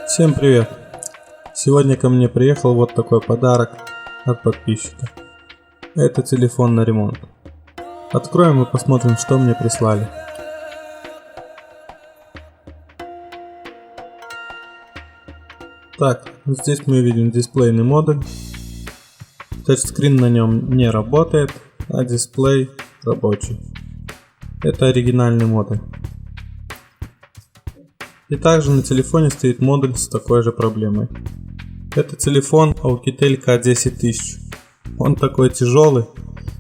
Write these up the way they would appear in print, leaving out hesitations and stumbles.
Всем привет! Сегодня ко мне приехал вот такой подарок от подписчика. Это телефон на ремонт. Откроем и посмотрим, что мне прислали. Так, здесь мы видим дисплейный модуль. Тачскрин на нем не работает, а дисплей рабочий. Это оригинальный модуль. И также на телефоне стоит модуль с такой же проблемой. Это телефон Alcatel K10000. Он такой тяжелый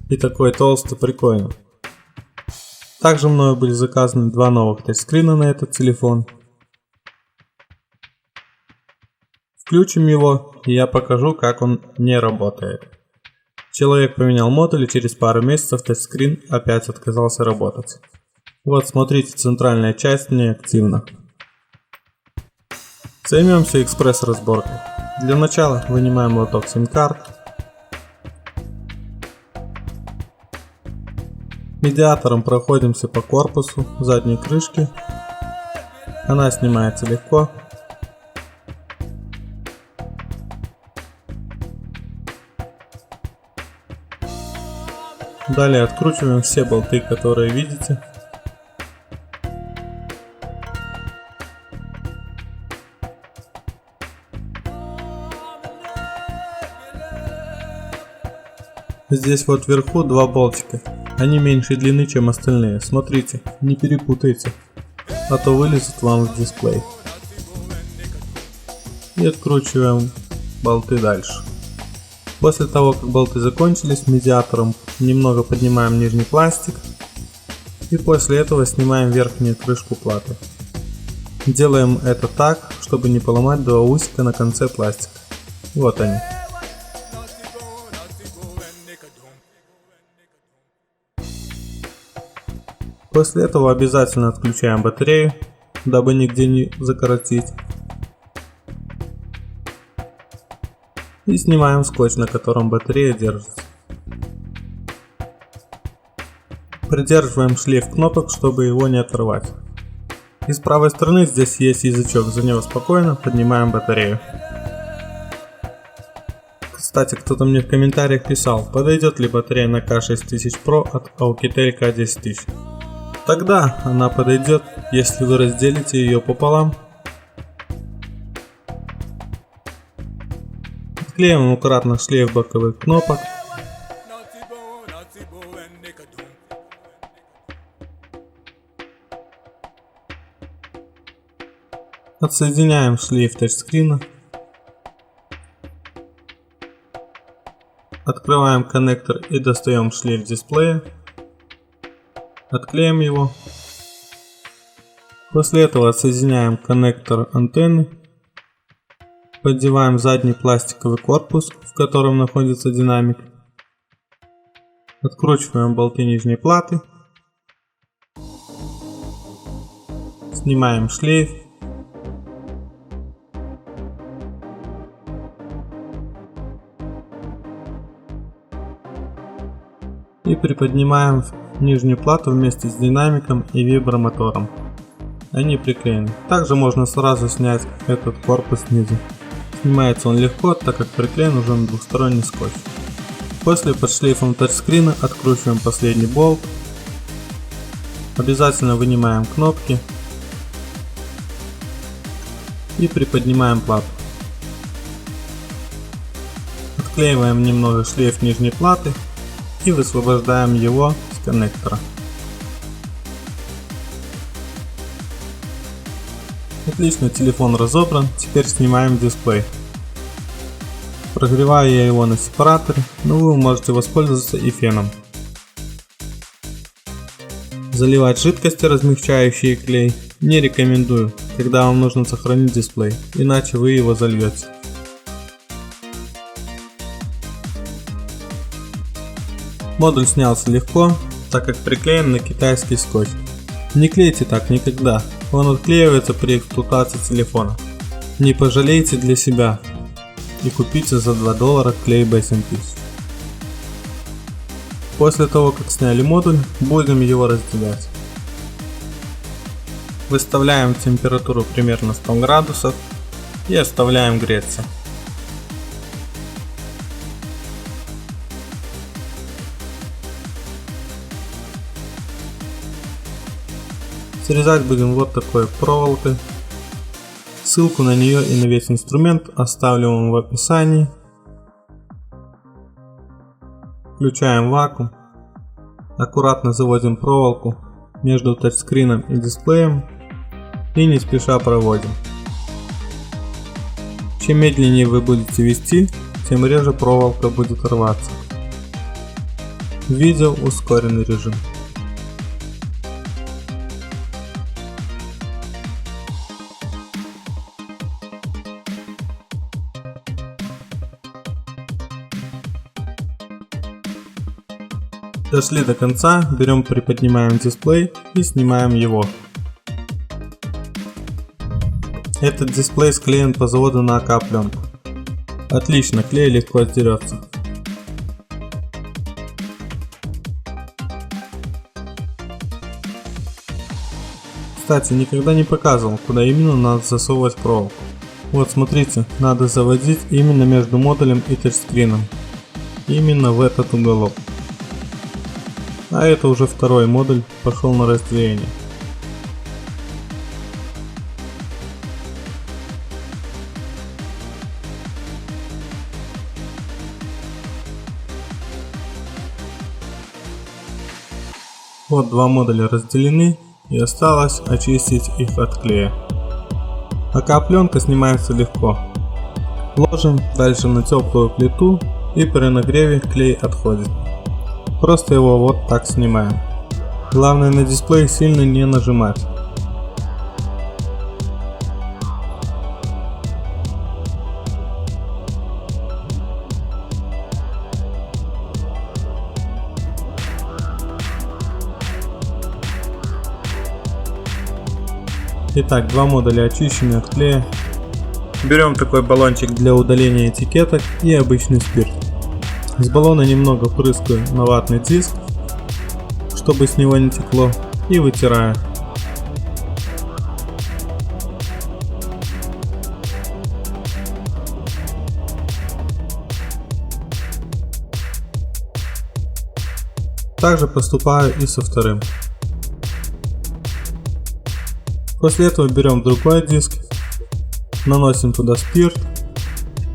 и такой толстый, прикольный. Также мною были заказаны два новых тачскрина на этот телефон. Включим его, и я покажу, как он не работает. Человек поменял модуль, и через пару месяцев тачскрин опять отказался работать. Вот смотрите, центральная часть неактивна. Займемся экспресс-разборкой. Для начала вынимаем лоток сим-карт. Медиатором проходимся по корпусу задней крышки. Она снимается легко. Далее откручиваем все болты, которые видите. Здесь вот вверху два болтика. Они меньшей длины, чем остальные. Смотрите, не перепутайте, а то вылезут вам в дисплей. И откручиваем болты дальше. После того, как болты закончились, медиатором немного поднимаем нижний пластик. И после этого снимаем верхнюю крышку платы. Делаем это так, чтобы не поломать два усика на конце пластика. Вот они. После этого обязательно отключаем батарею, дабы нигде не закоротить. И снимаем скотч, на котором батарея держится. Придерживаем шлейф кнопок, чтобы его не оторвать. И с правой стороны здесь есть язычок, за него спокойно поднимаем батарею. Кстати, кто-то мне в комментариях писал, подойдет ли батарея на K6000 Pro от Alcatel K10000. Тогда она подойдет, если вы разделите ее пополам. Отклеиваем аккуратно шлейф боковых кнопок. Отсоединяем шлейф тачскрина. Открываем коннектор и достаем шлейф дисплея. Отклеим его. После этого отсоединяем коннектор антенны. Поддеваем задний пластиковый корпус, в котором находится динамик. Откручиваем болты нижней платы. Снимаем шлейф. И приподнимаем нижнюю плату вместе с динамиком и вибромотором. Они приклеены. Также можно сразу снять этот корпус снизу. Снимается он легко, так как приклеен уже на двухсторонний скотч. После под шлейфом тачскрина откручиваем последний болт. Обязательно вынимаем кнопки. И приподнимаем плату. Отклеиваем немного шлейф нижней платы. И высвобождаем его с коннектора. Отлично, телефон разобран, теперь снимаем дисплей. Прогреваю я его на сепараторе, но вы можете воспользоваться и феном. Заливать жидкости, размягчающие клей, не рекомендую, когда вам нужно сохранить дисплей, иначе вы его зальете. Модуль снялся легко, так как приклеен на китайский скотч. Не клейте так никогда, он отклеивается при эксплуатации телефона. Не пожалейте для себя и купите за $2 клей B7000. После того, как сняли модуль, будем его разделять. Выставляем температуру примерно 100 градусов и оставляем греться. Срезать будем вот такой проволокой. Ссылку на нее и на весь инструмент оставлю вам в описании. Включаем вакуум. Аккуратно заводим проволоку между тачскрином и дисплеем и не спеша проводим. Чем медленнее вы будете вести, тем реже проволока будет рваться. Видео ускоренный режим. Дошли до конца, берем, приподнимаем дисплей и снимаем его. Этот дисплей склеен по заводу на АК-пленку. Отлично, клей легко отдерется. Кстати, никогда не показывал, куда именно надо засовывать проволоку. Вот смотрите, надо заводить именно между модулем и тачскрином. Именно в этот уголок. А это уже второй модуль пошел на раздвоение. Вот два модуля разделены и осталось очистить их от клея. АК-пленка снимается легко. Ложим дальше на теплую плиту и при нагреве клей отходит. Просто его вот так снимаем. Главное на дисплей сильно не нажимать. Итак, два модуля очищены от клея. Берем такой баллончик для удаления этикеток и обычный спирт. С баллона немного прыскаю на ватный диск, чтобы с него не текло, и вытираю. Также поступаю и со вторым. После этого берем другой диск, наносим туда спирт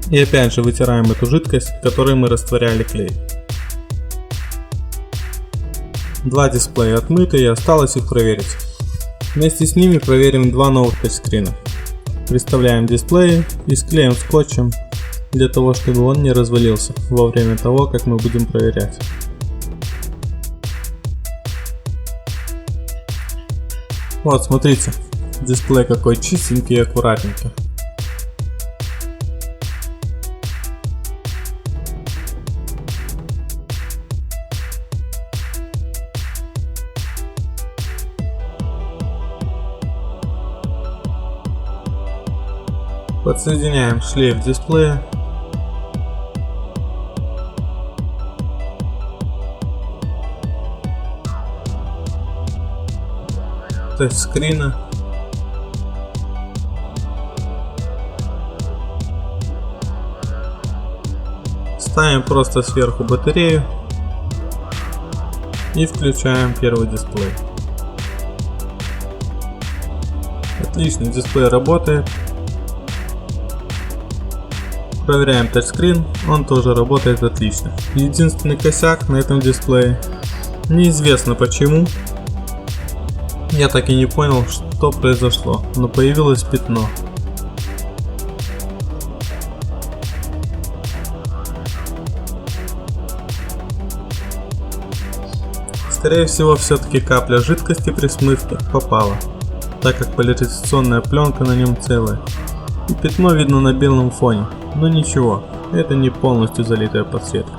и опять же вытираем эту жидкость, в которой мы растворяли клей. Два дисплея отмыты и осталось их проверить. Вместе с ними проверим два новых тачскрина. Приставляем дисплеи и склеим скотчем, для того чтобы он не развалился во время того, как мы будем проверять. Вот смотрите, дисплей какой чистенький и аккуратненький. Подсоединяем шлейф дисплея. Тачскрина. Ставим просто сверху батарею и включаем первый дисплей. Отлично, дисплей работает. Проверяем тачскрин, он тоже работает отлично. Единственный косяк на этом дисплее, неизвестно почему, я так и не понял, что произошло, но появилось пятно. Скорее всего, все-таки капля жидкости при смывке попала, так как поляризационная пленка на нем целая. И пятно видно на белом фоне, но ничего, это не полностью залитая подсветка.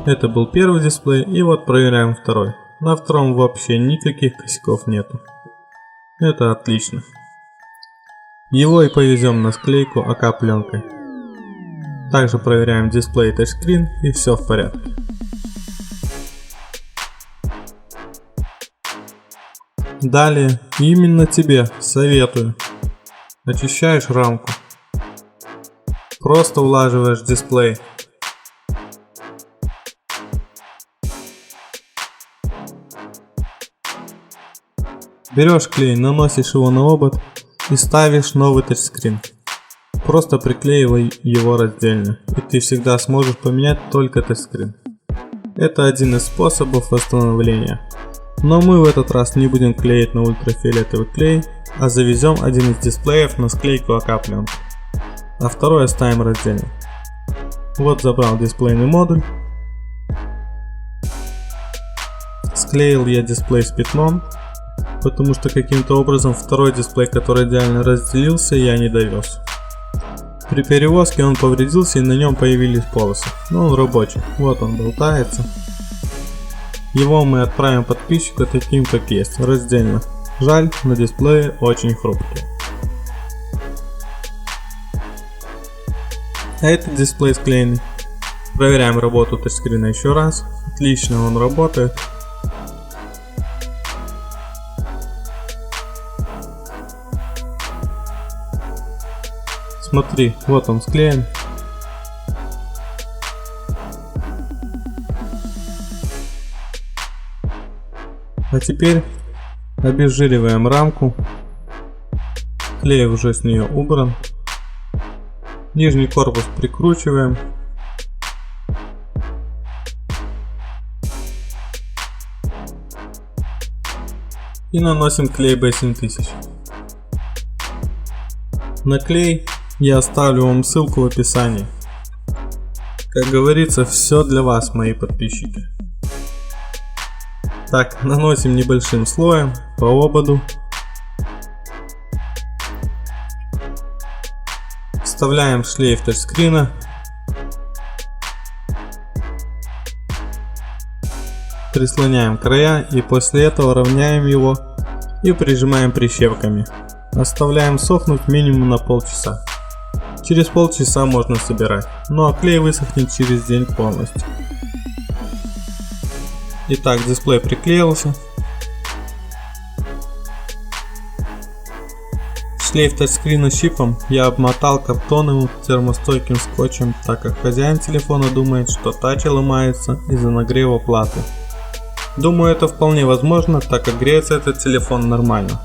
Это был первый дисплей, и вот проверяем второй. На втором вообще никаких косяков нету. Это отлично. Его и повезем на склейку АК-пленкой. Также проверяем дисплей и тачскрин, и все в порядке. Далее, именно тебе советую. Очищаешь рамку. Просто улаживаешь дисплей. Берешь клей, наносишь его на обод и ставишь новый тачскрин. Просто приклеивай его раздельно, и ты всегда сможешь поменять только тачскрин. Это один из способов восстановления. Но мы в этот раз не будем клеить на ультрафиолетовый клей, а завезем один из дисплеев на склейку АК-пленку, а второй оставим раздельно. Вот забрал дисплейный модуль. Склеил я дисплей с пятном, потому что каким-то образом второй дисплей, который идеально разделился, я не довез. При перевозке он повредился и на нем появились полосы, но он рабочий, вот он болтается. Его мы отправим подписчику таким как есть, раздельно. Жаль, но дисплеи очень хрупкие. А этот дисплей склеенный. Проверяем работу тачскрина еще раз. Отлично, он работает. Смотри, вот он склеен. А теперь обезжириваем рамку. Клей уже с нее убран. Нижний корпус прикручиваем. И наносим клей B7000. На клей я оставлю вам ссылку в описании. Как говорится, все для вас, мои подписчики. Так, наносим небольшим слоем по ободу. Вставляем шлейф тачскрина. Прислоняем края и после этого равняем его и прижимаем прищепками. Оставляем сохнуть минимум на полчаса. Через полчаса можно собирать, ну а клей высохнет через день полностью. Итак, дисплей приклеился. Шлейф тачскрина щипом я обмотал картоновым термостойким скотчем, так как хозяин телефона думает, что тач ломается из-за нагрева платы. Думаю, это вполне возможно, так как греется этот телефон нормально.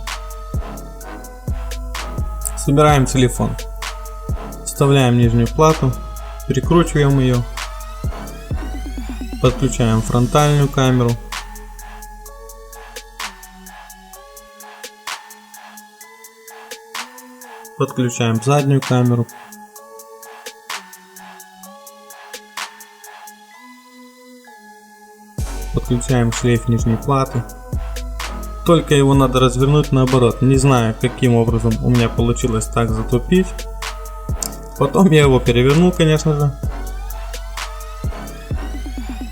Собираем телефон. Вставляем нижнюю плату, прикручиваем ее. Подключаем фронтальную камеру. Подключаем заднюю камеру. Подключаем шлейф нижней платы. Только его надо развернуть наоборот. Не знаю, каким образом у меня получилось так затупить. Потом я его перевернул, конечно же.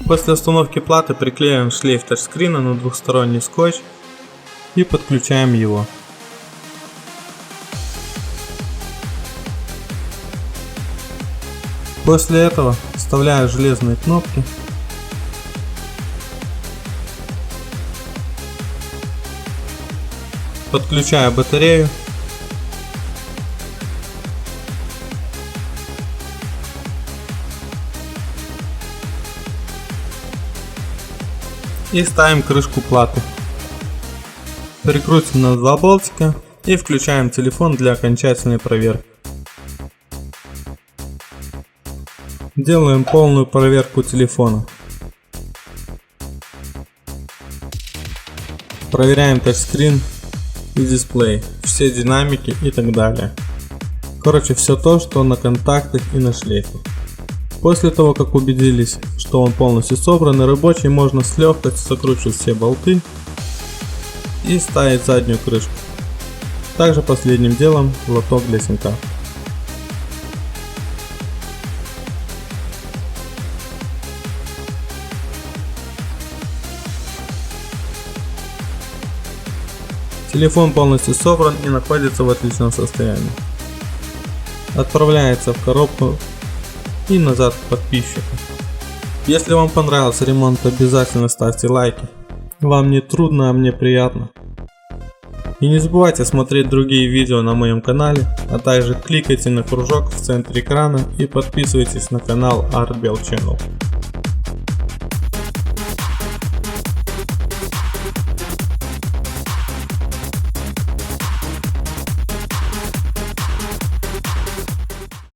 После установки платы приклеиваем шлейф тачскрина на двухсторонний скотч и подключаем его. После этого вставляю железные кнопки. Подключаю батарею. И ставим крышку платы. Прикрутим на 2 болтика и включаем телефон для окончательной проверки. Делаем полную проверку телефона. Проверяем тачскрин и дисплей, все динамики и так далее. Короче, все то, что на контактах и на шлейфе. После того, как убедились, что он полностью собран и рабочий, можно с легкостью закручивать все болты и ставить заднюю крышку. Также последним делом лоток для сим-карт. Телефон полностью собран и находится в отличном состоянии. Отправляется в коробку и назад к подписчику. Если вам понравился ремонт, обязательно ставьте лайки. Вам не трудно, а мне приятно. И не забывайте смотреть другие видео на моем канале, а также кликайте на кружок в центре экрана и подписывайтесь на канал Art Bell Channel.